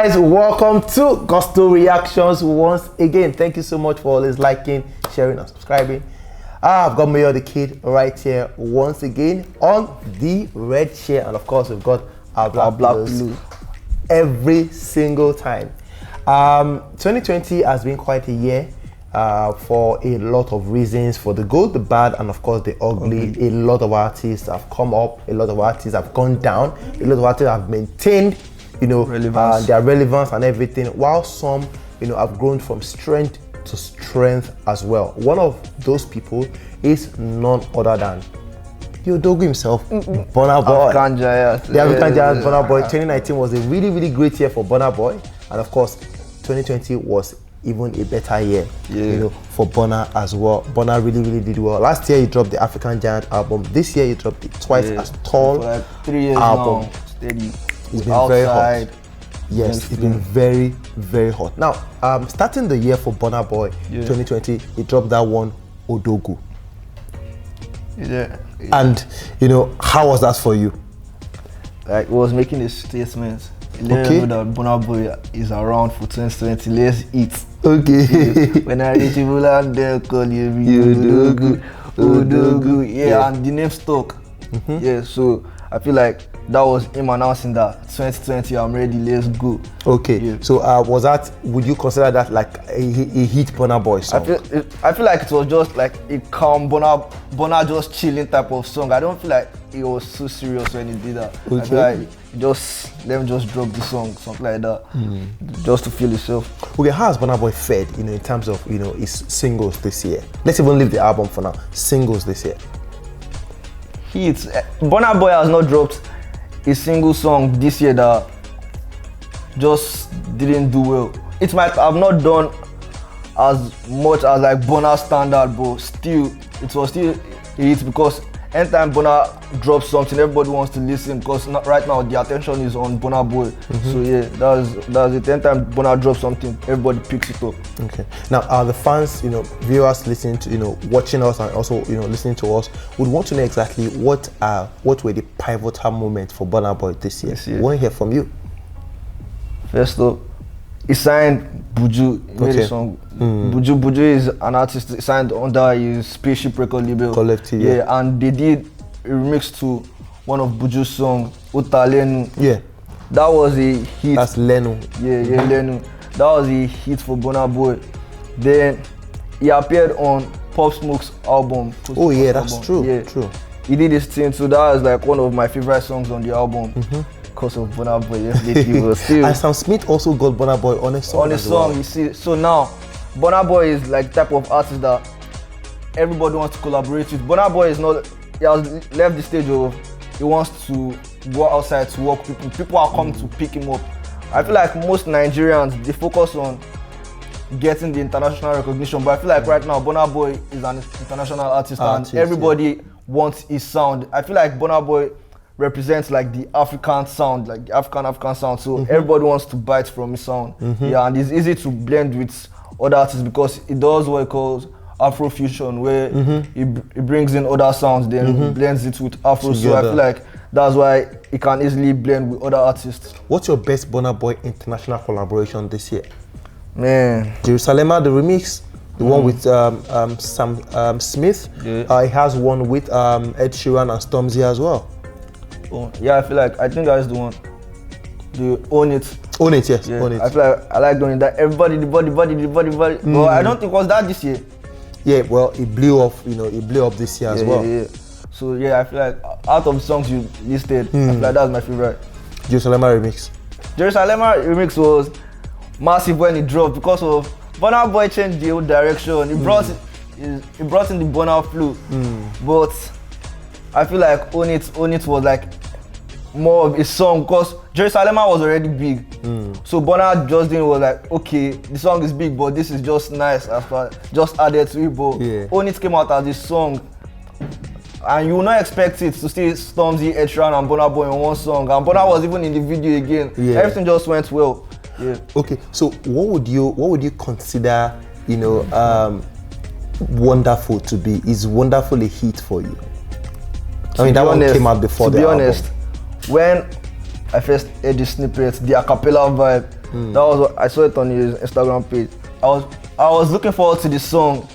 guys, welcome to Gusto Reactions once again. Thank you so much for always liking, sharing and subscribing. I've got Mayor the Kid right here once again on the red chair, and of course we've got our black blue every single time. 2020 has been quite a year for a lot of reasons, for the good, the bad, and of course the ugly. A lot of artists have come up, a lot of artists have gone down, a lot of artists have maintained, their relevance and everything, while some, have grown from strength to strength as well. One of those people is none other than the Odogwu himself, Burna Boy. African Giant. The African Giant, Burna Boy. 2019 was a really, really great year for Burna Boy, and of course 2020 was even a better year, for Burna as well. Burna really, really did well. Last year he dropped the African Giant album. This year he dropped it twice as tall for like 3 years album. now, steady. It's been very hot. Yes, it's been very, very hot. Now, starting the year for Burna Boy, 2020, he dropped that one, Odogwu. And, how was that for you? Like, it was making a statement. Let you know that Burna Boy is around for 2020. Let's eat. Okay. When I reach Ibuland, they'll call you Odogwu. Odogwu. Yeah, and the name stuck. Yeah, so I feel like that was him announcing that 2020, I'm ready, let's go. Okay, so was that, would you consider that like a hit Burna Boy song? I feel like it was just like a calm Burna just chilling type of song. I don't feel like it was so serious when he did that. I feel like let him just drop the song, something like that, just to feel himself. Okay, how has Burna Boy fared, in terms of, his singles this year? Let's even leave the album for now. Singles this year. Hits. Burna Boy has not dropped a single song this year that just didn't do well. It might have not done as much as like Burna standard, but still, it was still a hit, because anytime Burna drops something, everybody wants to listen, because right now the attention is on Burna Boy. So yeah, that's it. Anytime Burna drops something, everybody picks it up. Okay. Now, the fans, viewers listening to, watching us and also, listening to us, would want to know exactly what were the pivotal moments for Burna Boy this year. We want to hear from you. First up, he signed Buju. He made a song. Buju is an artist. He signed under his Spaceship record label. Collective. Yeah, and they did a remix to one of Buju's songs, Uta Lenu. Yeah. That was a hit. That's Lenu. Yeah, Lenu. That was a hit for Burna Boy. Then he appeared on Pop Smoke's album. Oh yeah, that's true. Yeah. True. He did his thing, so that was like one of my favorite songs on the album. Because of Burna Boy, still. And Sam Smith also got Burna Boy on a song. On a song, you see. So now, Burna Boy is like type of artist that everybody wants to collaborate with. Burna Boy is not. He has left the stage of he wants to go outside to work with people. People are coming to pick him up. I feel like most Nigerians, they focus on getting the international recognition, but I feel like right now Burna Boy is an international artist and everybody wants his sound. I feel like Burna Boy represents like the African sound, like the African sound. So everybody wants to bite from his sound. Yeah, and it's easy to blend with other artists because it does what it calls Afrofusion, where he brings in other sounds, then blends it with Afro. So I feel like that's why he can easily blend with other artists. What's your best Burna Boy international collaboration this year? Man, Jerusalema, the remix, the one with Sam Smith. He has one with Ed Sheeran and Stormzy as well. Oh, yeah, I think that's the one. The Own It. Own It, yes. Yeah, Own It. I feel like I like doing that. Everybody, the body. But I don't think it was that this year. Yeah, well, it blew off. It blew up this year as well. Yeah. So yeah, I feel like out of the songs you listed, I feel like that's my favorite. Jerusalema remix. Jerusalema remix was massive when it dropped because of Burna Boy changed the whole direction. He brought in the Burna flow, but I feel like Own It was like more of a song because Jerusalema was already big. So Burna just didn't was like, okay, the song is big, but this is just nice after just added to it. But Own It came out as a song, and you will not expect it to see Stormzy, Ed Sheeran, and Burna Boy in one song. And Burna was even in the video again. Everything just went well. Yeah. Okay, so what would you consider, Wonderful to be? Is Wonderful a hit for you? I mean, that one came out before the album. To be honest, when I first heard the snippet, the a cappella vibe, That was what I saw it on his Instagram page. I was looking forward to the song,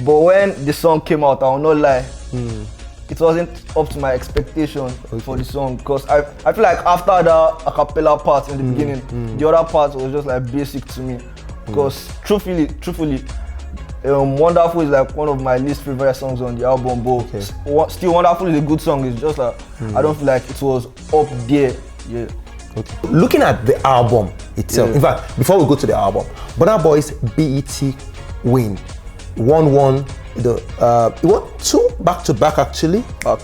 but when the song came out, I will not lie, it wasn't up to my expectation for the song, because I feel like after the a cappella part in the beginning, the other part was just like basic to me. Because truthfully, Wonderful is like one of my least favorite songs on the album, but still Wonderful is a good song. It's just like I don't feel like it was up there. Yeah. Okay. Looking at the album itself, in fact, before we go to the album, Burna Boy's BET win, won it won 2 back-to-back actually. Back.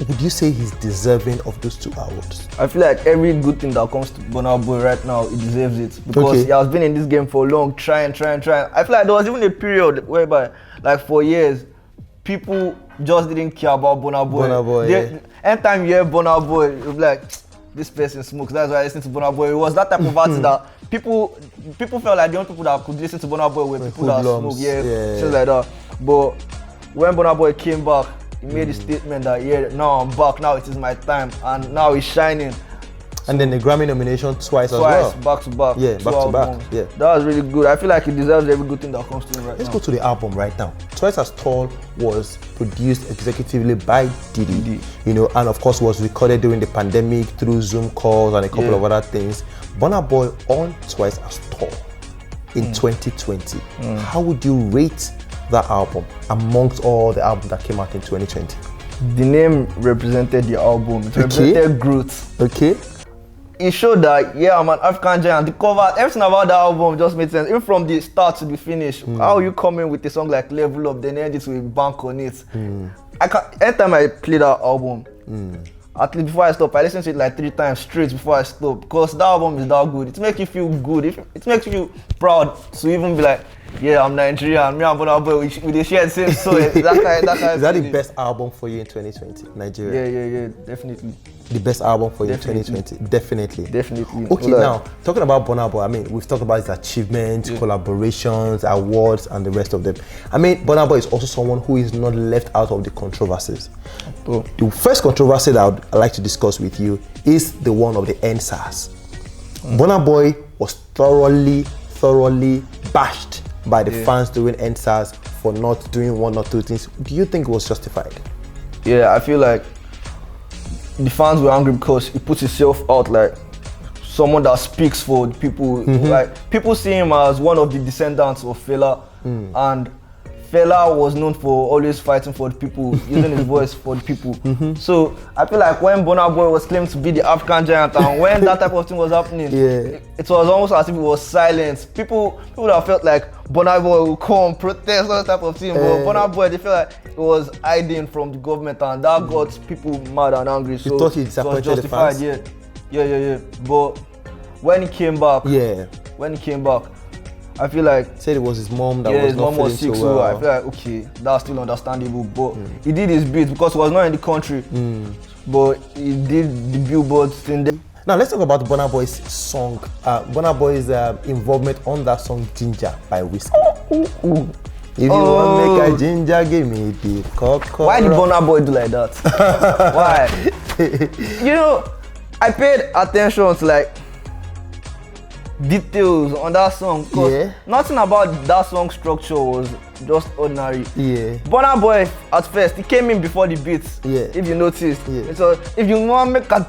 Would you say he's deserving of those 2 awards? I feel like every good thing that comes to Burna Boy right now, he deserves it, because he has been in this game for long, trying. I feel like there was even a period whereby, like for years, people just didn't care about Burna Boy. Anytime you hear Burna Boy, you'll be like, this person smokes, that's why I listen to Burna Boy. It was that type of artist that people felt like the only people that could listen to Burna Boy were people that smoke, things like that. But when Burna Boy came back, he made a statement that now I'm back, now it is my time, and now he's shining. And then the Grammy nomination twice as well. Back to back. Yeah, back to back. Yeah. That was really good. I feel like he deserves every good thing that comes to him right now. Let's go to the album right now. Twice as Tall was produced executively by Diddy, and of course was recorded during the pandemic through Zoom calls and a couple of other things. Burna Boy on Twice as Tall in 2020. How would you rate that album amongst all the albums that came out in 2020? The name represented the album. It represented growth. Okay. It showed that, I'm an African giant. The cover, everything about that album just made sense. Even from the start to the finish. How you come in with a song like Level Up, then end it with Bank on it. Anytime I play that album, at least before I stop, I listen to it like 3 times straight before I stop. Because that album is that good. It makes you feel good. It makes you feel proud to even be like, I'm Nigerian. Me and Burna Boy, we share the same soul. Is that the best album for you in 2020, Nigeria? Yeah, definitely. The best album for you in 2020? Definitely. Okay, Hold now, talking about Burna Boy, we've talked about his achievements, collaborations, awards, and the rest of them. Burna Boy is also someone who is not left out of the controversies. The first controversy that I'd like to discuss with you is the one of the NSAS. Burna Boy was thoroughly bashed by the fans during NSAS for not doing 1 or 2 things. Do you think it was justified? Yeah, I feel like the fans were angry because he put himself out like someone that speaks for the people. Like people see him as one of the descendants of Fela, and Fela was known for always fighting for the people, using his voice for the people. So I feel like when Burna Boy was claimed to be the African giant, and when that type of thing was happening, it was almost as if it was silence. People that felt like Burna Boy will come protest, that type of thing. But Burna Boy, they felt like it was hiding from the government, and that got people mad and angry. So you thought he disappointed it was justified, the fans? Yeah. But when he came back, I feel like said it was his mom that was his not mom was sick, so well. I feel like okay, that's still understandable. But he did his bit because he was not in the country. But he did the billboard thing there. Now let's talk about Burna Boy's song. Burna Boy's involvement on that song Ginger by WIZKID. If you want to make a ginger, give me the cocoa. Why did Burna Boy do like that? Why? I paid attention to like details on that song because nothing about that song structure was just ordinary. Burna Boy at first he came in before the beats. If you noticed, so if you want to make a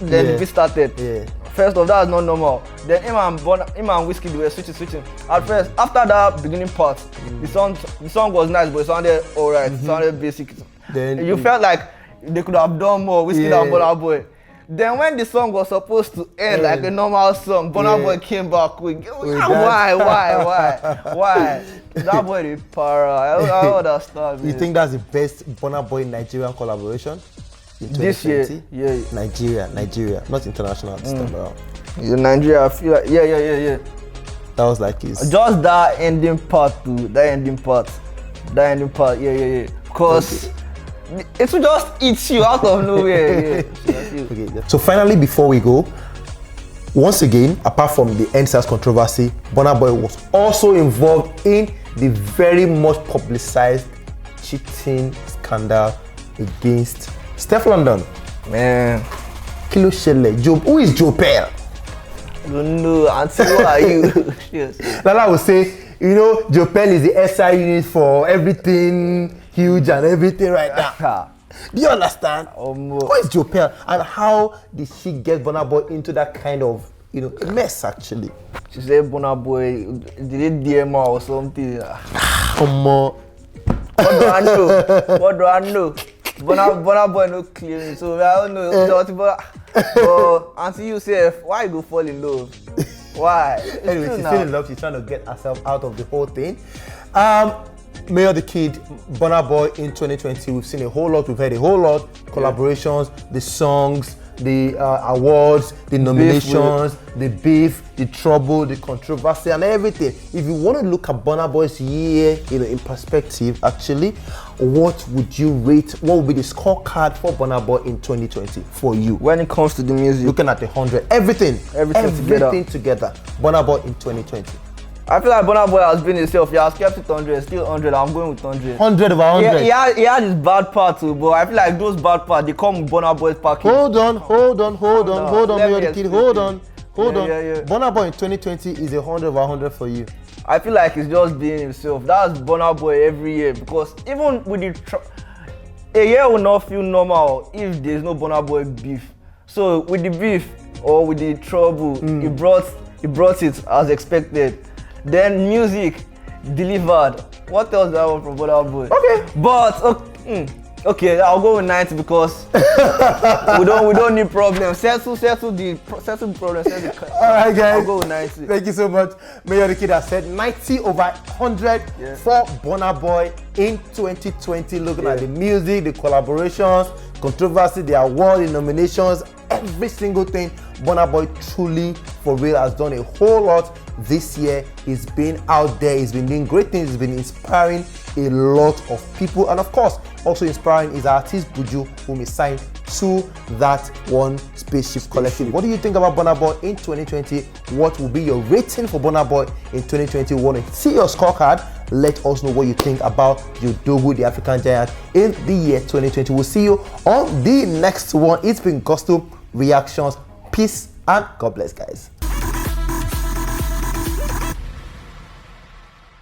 then the beat started. First off, that is not normal. Then him and WIZKID they were switching. At first, after that beginning part, the song was nice, but it sounded alright. It sounded basic. Then you felt like they could have done more WIZKID and Burna Boy. Then when the song was supposed to end like a normal song, Burna Boy came back quick. Why? That boy is para. I understand. You think that's the best Burna Boy Nigerian collaboration in 2020? This year? Yeah. Nigeria, not international this time around. Nigeria, I feel like yeah. That was like his. Just that ending part too. That ending part. Yeah. Because. It will just eat you out of nowhere. So finally, before we go, once again, apart from the NSAS controversy, Burna Boy was also involved in the very much publicized cheating scandal against Steph London. Man. Kilo Shele. Who is Joe Pell? don't know. Auntie, who are you? Yes. Lala will say, you know, Jopel is the SI unit for everything huge and everything right now. Do you understand? Who is Jopel and how did she get Burna Boy into that kind of, you know, mess actually? She said Burna Boy, did it DM her or something? What do I know? What do I know? Burna Boy no clearing, so I don't know. But Auntie yourself, why you go fall in love? Why? Anyway, she's still in love. She's trying to get herself out of the whole thing. Mayor the Kid, Burna Boy in 2020, we've seen a whole lot. We've heard a whole lot. Collaborations, the songs, the awards, the nominations, the beef, the trouble, the controversy, and everything. If you want to look at Burna Boy's year, you know, in perspective, actually, what would you rate? What would be the scorecard for Burna Boy in 2020 for you? When it comes to the music, looking at the 100, everything together. Burna Boy in 2020. I feel like Burna Boy has been himself. He has kept it 100, still 100. I'm going with 100. 100 over 100. Yeah, he had his bad part too, but I feel like those bad parts, they come with Burna Boy's package. Hold on, Mayor the Kid, hold on. Yeah. Burna Boy in 2020 is 100 over 100 for you. I feel like he's just being himself. That's Burna Boy every year, because even with the a year will not feel normal if there's no Burna Boy beef. So with the beef or with the trouble, he brought it as expected. Then music delivered. What else do I want from Burna Boy? Okay, but okay, I'll go with 90 because we don't need problems. Settle the problem. All right, guys. I'll go with 90. Thank you so much. Mayor the Kid has said 90 over 100 for Burna Boy in 2020. Looking at the music, the collaborations, controversy, the award, the nominations, every single thing. Burna Boy truly, for real, has done a whole lot this year. He's been out there, he's been doing great things, he's been inspiring a lot of people, and of course, also inspiring his artist Buju, whom he signed to that one Spaceship Collective. What do you think about Burna Boy in 2020? What will be your rating for Burna Boy in 2020? We want to see your scorecard. Let us know what you think about Odogwu, the African Giant, in the year 2020. We'll see you on the next one. It's been Gusto Reactions. Peace and God bless, guys.